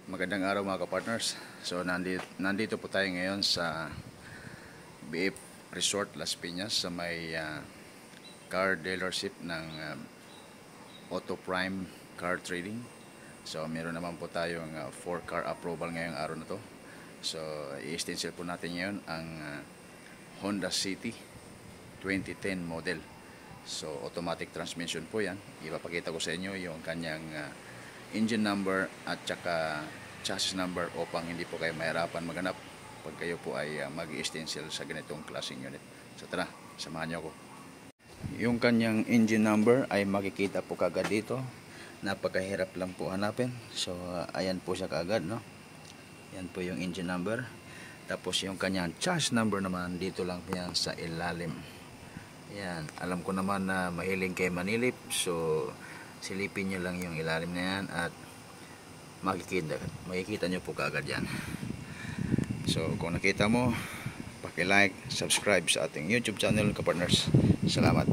Magandang araw mga kapartners. So nandito po tayo ngayon sa BF Resort Las Piñas sa may car dealership ng Auto Prime Car Trading. So meron naman po tayong 4 car approval ngayong araw na to. So i-stencil po natin ngayon ang Honda City 2010 model. So automatic transmission po yan. Ipapakita ko sa inyo yung kanyang engine number at saka chassis number upang hindi po kayo mahirapan maghanap pag kayo po ay mag-stencil sa ganitong klaseng unit. So tara, samahan niyo ako. Yung kanyang engine number ay makikita po kagad dito. Napakahirap lang po hanapin. So ayan po siya kagad, no? Yan po yung engine number. Tapos yung kanyang chassis number naman dito lang yan sa ilalim. Yan, alam ko naman na mahiling kay manilip. So silipin nyo lang yung ilalim na yan at makikita nyo po kaagad yan. So kung nakita mo, paki-like, subscribe sa ating YouTube channel kapartners. Salamat.